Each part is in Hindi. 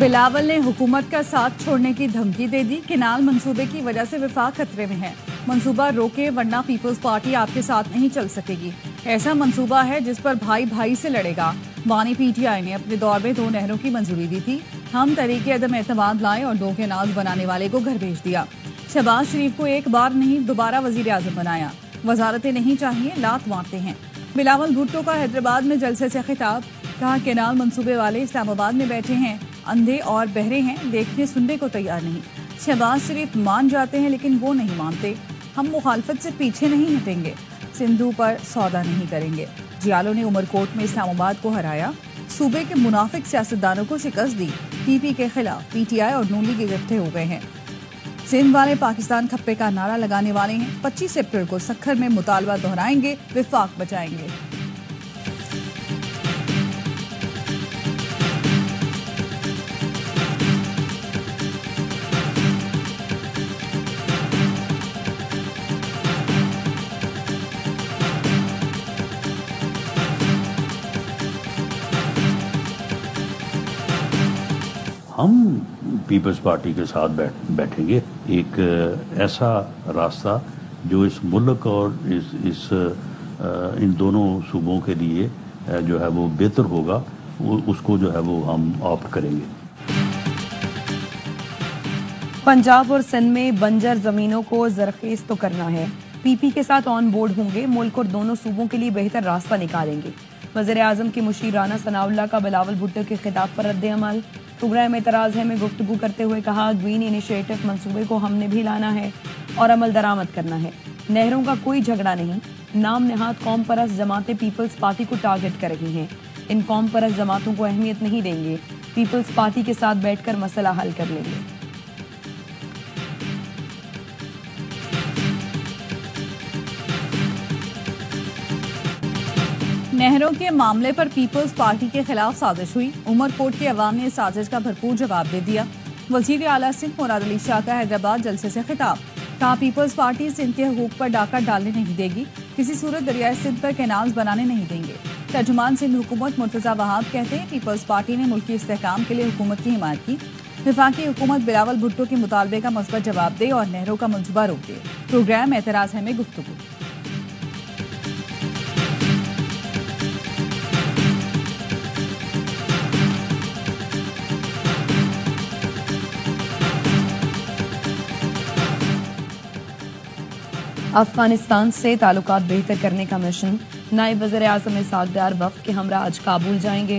बिलावल ने हुकूमत का साथ छोड़ने की धमकी दे दी। केनाल मंसूबे की वजह से वफाक खतरे में है। मंसूबा रोके वरना पीपल्स पार्टी आपके साथ नहीं चल सकेगी। ऐसा मंसूबा है जिस पर भाई भाई से लड़ेगा। बानी पीटीआई ने अपने दौर में 2 नहरों की मंजूरी दी थी। हम तरीके अदम एतमाद लाए और 2 केनाल बनाने वाले को घर भेज दिया। शहबाज शरीफ को एक बार नहीं दोबारा वजीर आजम बनाया। वजारतें नहीं चाहिए, लात मारते हैं। बिलावल भुट्टो का हैदराबाद में जलसे से खिताब। कहा केनाल मंसूबे वाले इस्लामाबाद में बैठे हैं, अंधे और बहरे हैं, देखने सुनने को तैयार नहीं। शहबाज शरीफ मान जाते हैं लेकिन वो नहीं मानते। हम मुखालफत से पीछे नहीं हटेंगे, सिंधु पर सौदा नहीं करेंगे। जियालो ने उमरकोट में इस्लामाबाद को हराया। सूबे के मुनाफिक सियासतदानों को शिकस्त दी। पीपी के खिलाफ पीटीआई और नून लीग इकट्ठे हो गए हैं। सिंध वाले पाकिस्तान खप्पे का नारा लगाने वाले हैं। 25 अप्रैल को सक्खर में मुतालबा दोहराएंगे, विफाक बचाएंगे। हम पीपल्स पार्टी के साथ बैठेंगे। एक ऐसा रास्ता जो इस मुल्क और इन दोनों सूबों के लिए जो है वो बेहतर होगा, उसको जो है वो हम ऑप्ट करेंगे। पंजाब और सिंध में बंजर जमीनों को जरखेज तो करना है। पीपी के साथ ऑन बोर्ड होंगे, मुल्क और दोनों सूबों के लिए बेहतर रास्ता निकालेंगे। वज़ीर आज़म के मुशीर राना सनाउल्लाह का बिलावल भुट्टो के खिताब पर रद्द अमल। प्रोग्राम एतराज़ है में गुफ्तगू करते हुए कहा, ग्रीन इनिशिएटिव मंसूबे को हमने भी लाना है और अमल दरामद करना है। नहरों का कोई झगड़ा नहीं। नाम नहाद कौम परस्त जमातें पीपल्स पार्टी को टारगेट कर रही हैं। इन कौम परस्त जमातों को अहमियत नहीं देंगे। पीपल्स पार्टी के साथ बैठकर मसला हल कर लेंगे। नहरों के मामले पर पीपल्स पार्टी के खिलाफ साजिश हुई। उमरकोट के अवाम ने इस साजिश का भरपूर जवाब दे दिया। वजीर आला सिंध मुराद अली शाह का हैदराबाद जलसे से खिताब। कहा, पीपल्स पार्टी सिंध के हुकूक पर डाका डालने नहीं देगी, किसी सूरत दरियाए सिंध पर कैनाल्स बनाने नहीं देंगे। तर्जुमान सिंध हुकूमत मुर्तजा वहाब कहते हैं, पीपल्स पार्टी ने मुल्की इस्तेहकाम के लिए हुकूमत की हिमायत की। विफाकी हुकूमत बिलावल भुट्टो के मुतालबे का मुस्बत जवाब दे और नहरों का मंसूबा रोक दे। प्रोग्राम एतराज़ है में गुफ्तगू। अफगानिस्तान से ताल्लुकात बेहतर करने का मिशन। नायब वज़ीर आज़म इसहाक डार वफ़द के हमरा आज काबुल जाएंगे।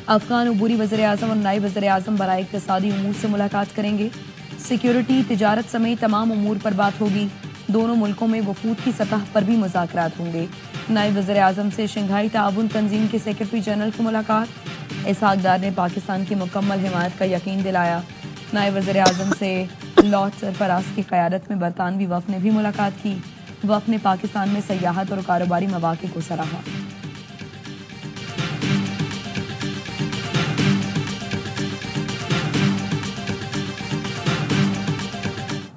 अफगान अबूरी वज़ीर आज़म और नायब वज़ीर आज़म बराए इक़्तिसादी उमूर से मुलाकात करेंगे। सिक्योरिटी, तिजारत समेत तमाम उमूर पर बात होगी। दोनों मुल्कों में वफूद की सतह पर भी मुज़ाकरात होंगे। नायब वज़ीर आज़म से शंघाई ताउन तंजीम के सेक्रेटरी जनरल की मुलाकात। इसहाक डार ने पाकिस्तान की मुकम्मल हिमायत का यकीन दिलाया। नायब वज़ीर आज़म से लॉर्ड सरफराज की क़यादत में बरतानवी वफ़द ने भी मुलाकात की। वफ़द ने पाकिस्तान में सयाहत और कारोबारी मौक़े को सराहा।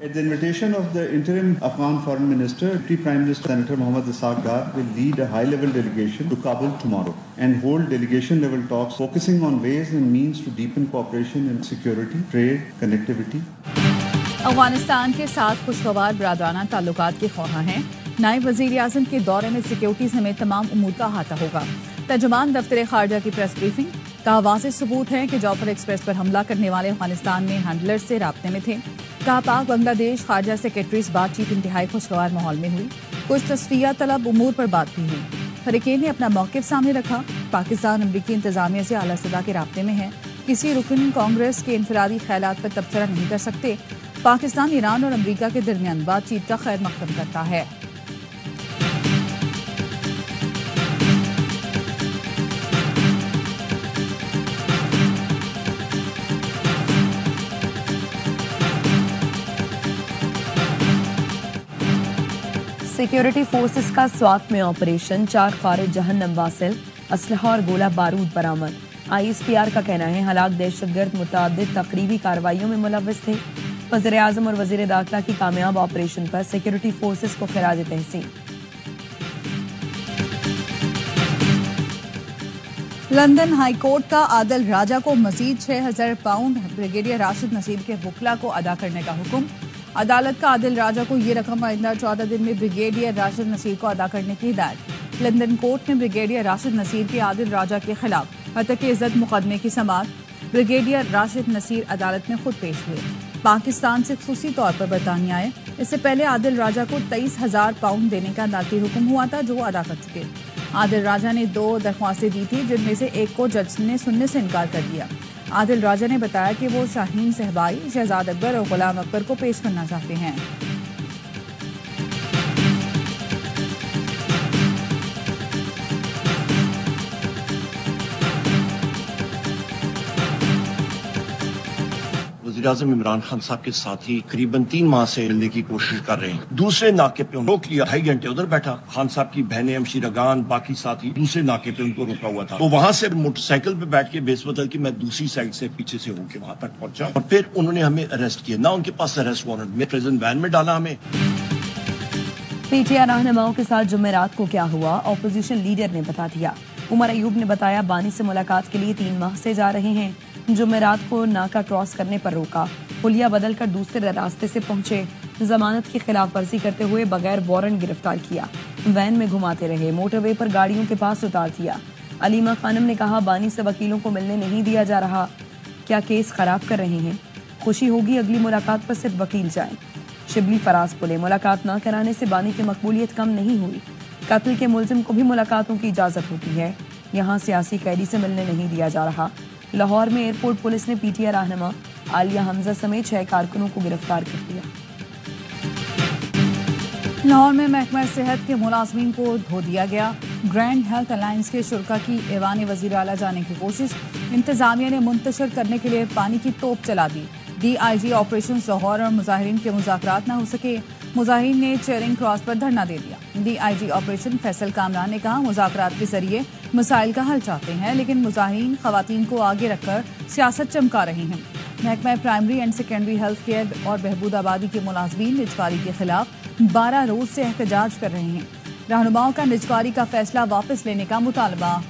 At the invitation of the interim Afghan Foreign Minister, Deputy Prime Minister Senator Mohammad Ishaq Dar will lead a high-level delegation to Kabul tomorrow and hold delegation-level talks focusing on ways and means to deepen cooperation in security, trade, connectivity. Afghanistan के साथ खुशगवार बरादराना ताल्लुकात के ख्वाह हैं। नायब वज़ीर आज़म के दौरे में सिक्योरिटी समेत तमाम उमूर का अहाता होगा। तर्जुमान दफ्तर खारजा की प्रेस ब्रीफिंग। कहा, वाज़ेह सबूत है कि जौफर एक्सप्रेस पर हमला करने वाले अफगानिस्तान में हैंडलर्स से राब्ते में थे। कहा, पाक बांग्लादेश खारजा सेक्रेटरीज बातचीत इंतहाई खुशगवार माहौल में हुई। कुछ तस्फिया तलब उमूर पर बात भी हुई। फरीकैन ने अपना मौक़िफ़ सामने रखा। पाकिस्तान अमरीकी इंतजामिया से आला सदा के राब्ते में है। किसी रुकन कांग्रेस के इनफरादी ख्यालात पर तबसरा नहीं कर सकते। पाकिस्तान ईरान और अमरीका के दरमियान बातचीत का खैर मकदम करता है। सिक्योरिटी फोर्सेस का स्वात में ऑपरेशन, 4 खारिज जहन्नम वासिल, असलहा और गोला बारूद बरामद। ISPR का कहना है, हलाक दहशतगर्द मुतअद्दिद तकरीबी कार्रवाइयों में मुलव्वस थे। वज़ीर आज़म और वज़ीर दाखिला की कामयाब ऑपरेशन पर सिक्योरिटी फोर्सेस को खिराज तहसीन। लंदन हाई कोर्ट का आदिल राजा को मजीद 6,000 पाउंड ब्रिगेडियर राशिद नसीर के वकला को अदा करने का हुक्म। अदालत का आदिल राजा को ये रकम आइंदा 14 दिन में ब्रिगेडियर राशिद नसीर को अदा करने की हिदायत। लंदन कोर्ट ने ब्रिगेडियर राशिद नसीर के आदिल राजा के खिलाफ हत्या इज्जत मुकदमे की समाअत ब्रिगेडियर राशिद नसीर अदालत में खुद पेश हुए। पाकिस्तान से खुसूसी तौर पर बरतानिया आए। इससे पहले आदिल राजा को 23,000 पाउंड देने का अदालती हुक्म हुआ था, जो अदा कर चुके। आदिल राजा ने 2 दरख्वास्तें दी थी, जिनमें से एक को जज ने सुनने से इनकार कर दिया। आदिल राजा ने बताया कि वो शाहीन सहबाई, शहजाद अकबर और गुलाम अकबर को पेश करना चाहते हैं। वज़ीर-ए-आज़म इमरान खान साहब के साथी करीबन 3 माह से मिलने की कोशिश कर रहे हैं। दूसरे नाके पे रोक लिया, 2.5 घंटे उधर बैठा। खान साहब की बहनें, हमशीरागान, बाकी साथी दूसरे नाके पे उनको रोका हुआ था। तो वहां से मोटरसाइकिल पे बैठ के बेस बदल के मैं दूसरी साइड से पीछे से होके वहां तक पहुंचा और फिर उन्होंने हमें अरेस्ट किया। ना उनके पास अरेस्ट वारंट, में प्रिजन वैन में डाला हमें। पीटीआई रहनुमाओं के साथ जुमेरात को क्या हुआ, ऑपोजिशन लीडर ने बता दिया। उमर अयूब ने बताया बानी से मुलाकात के लिए 3 माह से जा रहे हैं। जुमेरात को नाका क्रॉस करने पर रोका, पुलिया बदलकर दूसरे रास्ते से पहुंचे, जमानत की खिलाफ वर्जी करते हुए बगैर वारंट गिरफ्तार किया, वैन में घुमाते रहे, मोटरवे पर गाड़ियों के पास उतार दिया। अलीमा खानम ने कहा बानी से वकीलों को मिलने नहीं दिया जा रहा, क्या केस खराब कर रहे हैं, खुशी होगी अगली मुलाकात पर सिर्फ वकील जाए। शिबली फराज बोले मुलाकात न कराने से बानी की मकबूलियत कम नहीं हुई, कत्ल के मुलजिम को भी मुलाकातों की इजाजत होती है, यहाँ सियासी कैदी से मिलने नहीं दिया जा रहा। लाहौर में एयरपोर्ट पुलिस ने पीटीआई रहनुमा आलिया हमजा समेत 6 कारकुनों को गिरफ्तार कर लिया। लाहौर में महकमा सेहत के मुलाजमीन को धो दिया गया। ग्रैंड हेल्थ अलायंस के शुरा की ऐवान वजीर आला जाने की कोशिश, इंतजामिया ने मुंतशिर करने के लिए पानी की तोप चला दी। DIG ऑपरेशन लाहौर और मुजाहिरीन के मुज़ाकरात न हो सके, मुजाहिरीन ने चेयरिंग क्रॉस पर धरना दे दिया। DIG ऑपरेशन फैसल कामरान ने कहा मुज़ाकरात के जरिए मसाइल का हल चाहते हैं, लेकिन मुजाहिरीन खवातीन को आगे रखकर सियासत चमका रहे हैं। महकमा primary and secondary health care और बहबूद आबादी के मुलाजमीन निजकारी के खिलाफ 12 रोज से एहतजाज कर रहे हैं। रहनुमाओं का निजकारी का फैसला वापस लेने का मुतालबा।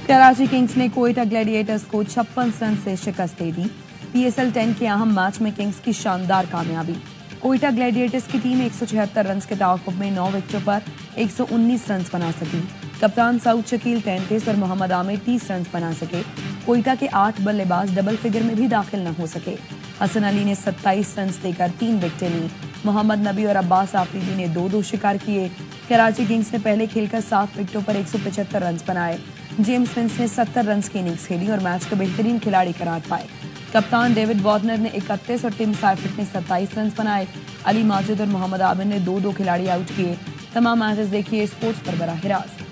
कराची किंग्स ने कोयटा ग्लैडिएटर्स को 56 रन से शिकस्त दे दी। PSL 10 के अहम मैच में किंग्स की शानदार कामयाबी। कोयटा ग्लैडिएटर्स की टीम 176 रन के ताक़ुब में 9 विकेटों पर 119 रन बना सकी। कप्तान सऊद शकील 33 और मोहम्मद आमिर 30 रन बना सके। कोयटा के 8 बल्लेबाज डबल फिगर में भी दाखिल न हो सके। हसन अली ने 27 रन देकर 3 विकेटें ली। मोहम्मद नबी और अब्बास आफरीदी ने 2-2 शिकार किए। कराची किंग्स ने पहले खेलकर 7 विकेटों पर 175 रन बनाए। जेम्स विंस ने 70 रन की इनिंग्स खेली और मैच के बेहतरीन खिलाड़ी करार पाए। कप्तान डेविड वार्नर ने 31 और टिम साइफर्ट ने 27 रन बनाए। अली माजिद और मोहम्मद आमिर ने 2-2 खिलाड़ी आउट किए। तमाम मैचेस देखिए स्पोर्ट्स पर बराह रास्त।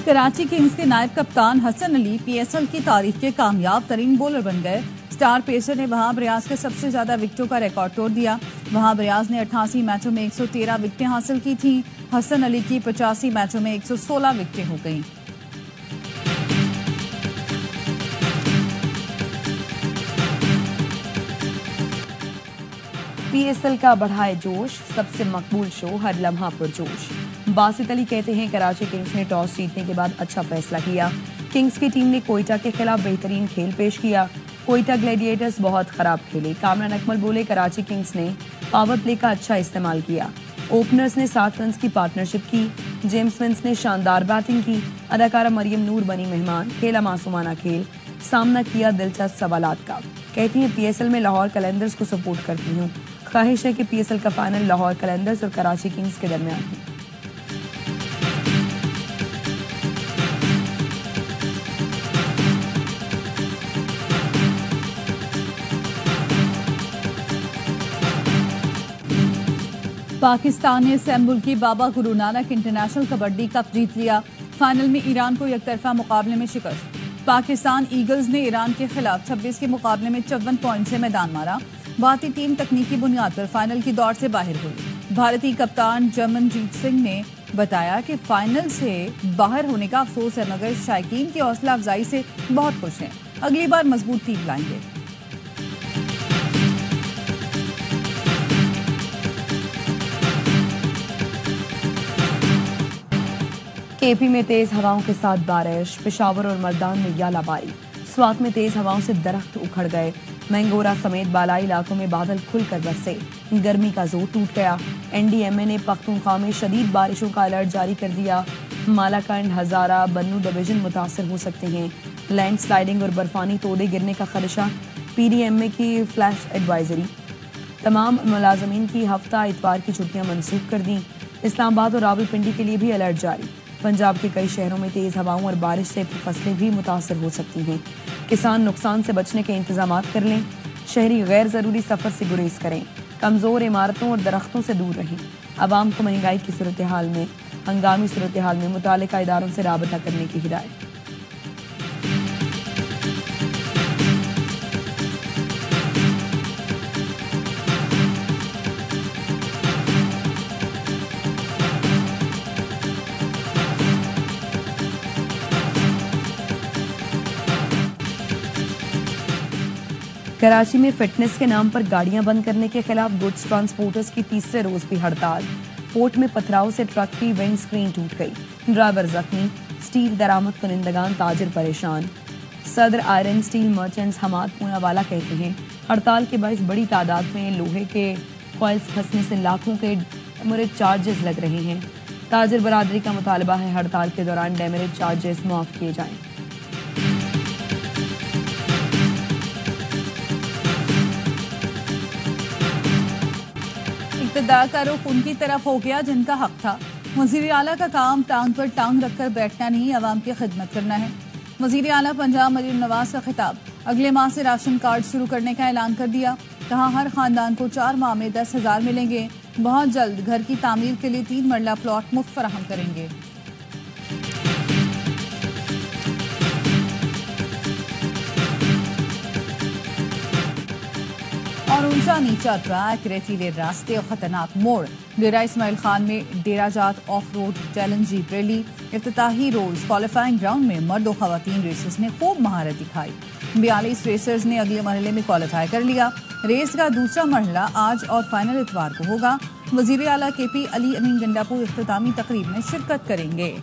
कराची किंग्स के नायब कप्तान हसन अली PSL की तारीख के कामयाब तरीन बॉलर बन गए। स्टार पेसर ने वहाब रियाज के सबसे ज्यादा विकेटों का रिकॉर्ड तोड़ दिया। वहाब रियाज ने 88 मैचों में 113 विकेटें हासिल की थीं। हसन अली की 85 मैचों में 116 विकेटें हो गईं। PSL का बढ़ाए जोश, सबसे मकबूल शो हर लम्हा पुरजोश। बासित अली कहते हैं कराची किंग्स ने टॉस जीतने के बाद अच्छा फैसला किया। किंग्स की टीम ने कोयटा के खिलाफ बेहतरीन खेल पेश किया। कोयटा ग्लैडिएटर्स बहुत खराब खेले। कामरान अकमल बोले कराची किंग्स ने पावर प्ले का अच्छा इस्तेमाल किया। ओपनर्स ने 7 रन की पार्टनरशिप की। जेम्स विंस ने शानदार बैटिंग की। अदाकारा मरियम नूर बनी मेहमान। खेला मासूमाना खेल, सामना किया दिलचस्प सवालात का। कहती हैं PSL में लाहौर कलंदर्स को सपोर्ट करती हूँ। ख्वाहिश है कि PSL का फाइनल लाहौर कलंदर्स और कराची किंग्स के दरमियान हो। पाकिस्तान ने इस्तांबुल की बाबा गुरु नानक इंटरनेशनल कबड्डी कप जीत लिया। फाइनल में ईरान को एकतरफा मुकाबले में शिकस्त। पाकिस्तान ईगल्स ने ईरान के खिलाफ 26 के मुकाबले में 54 पॉइंट से मैदान मारा। भारतीय टीम तकनीकी बुनियाद पर फाइनल की दौड़ से बाहर हुई। भारतीय कप्तान जमनजीत सिंह ने बताया कि फाइनल से बाहर होने का अफसोस है, मगर शायकीन की हौसला अफजाई से बहुत खुश हैं। अगली बार मजबूत टीम लाएंगे। केपी में तेज हवाओं के साथ बारिश, पेशावर और मर्दान में यालाबारी, स्वात में तेज हवाओं से दरख्त उखड़ गए, मैंगोरा समेत बालाई इलाकों में बादल खुलकर बरसे, गर्मी का जोर टूट गया। एनडीएमए ने पख्तूनख्वा में शदीद बारिशों का अलर्ट जारी कर दिया। मालाकंड, हजारा, बन्नू डिवीजन मुतासर हो सकते हैं। लैंडस्लाइडिंग और बर्फानी तोदे गिरने का खदशा, पीडीएमए की फ्लैश एडवाइजरी। तमाम मुलाजमीन की हफ्ता इतवार की छुट्टियां मनसूख कर दी। इस्लामाबाद और रावलपिंडी के लिए भी अलर्ट जारी। पंजाब के कई शहरों में तेज हवाओं और बारिश से फसलें भी मुतासर हो सकती हैं। किसान नुकसान से बचने के इंतजाम कर लें। शहरी गैर जरूरी सफर से गुरेज करें। कमजोर इमारतों और दरख्तों से दूर रहें। आवाम को महंगाई की सूरत हाल में, हंगामी सूरत हाल में मुतालिका इदारों से राबता करने की हिदायत। कराची में फिटनेस के नाम पर गाड़ियां बंद करने के खिलाफ गुड्स ट्रांसपोर्टर्स की तीसरे रोज भी हड़ताल। पोर्ट में पथराव से ट्रक की विंड स्क्रीन टूट गई, ड्राइवर जख्मी, स्टील दरामद कुनिंदगान ताजिर परेशान। सदर iron steel merchants Hamad Poonawala कहते हैं हड़ताल के बायस बड़ी तादाद में लोहे के कॉइल्स फंसने से लाखों के डेमरेज चार्जेस लग रहे हैं। ताजिर बरादरी का मुतालबा है हड़ताल के दौरान डेमरेज चार्जेस माफ किए जाएं। इक़्तिदार का रुख उनकी तरफ हो गया जिनका हक था। वज़ीर आला का काम टांग पर टांग रखकर बैठना नहीं, आवाम की खिदमत करना है। वज़ीर आला पंजाब मरीम नवाज का खिताब। अगले माह से राशन कार्ड शुरू करने का ऐलान कर दिया। कहा हर खानदान को 4 माह में 10,000 मिलेंगे। बहुत जल्द घर की तामीर के लिए 3 मरला प्लॉट मुफ्त फराहम करेंगे। और ऊंचा नीचा ट्रैक, रेतीले रास्ते और खतरनाक मोड़। डेरा इस्माइल खान में Dera Jat off road challenge jeep rally. इफ्तिताही रोज क्वालिफाइंग ग्राउंड में मर्द और खवातीन रेसर्स ने खूब महारत दिखाई। 42 रेसर्स ने अगले मरहले में क्वालिफाई कर लिया। रेस का दूसरा मरहला आज और फाइनल इतवार को होगा। वजीर आला केपी अली अमीन गंडापुर इख्तितामी तकरीब में शिरकत करेंगे।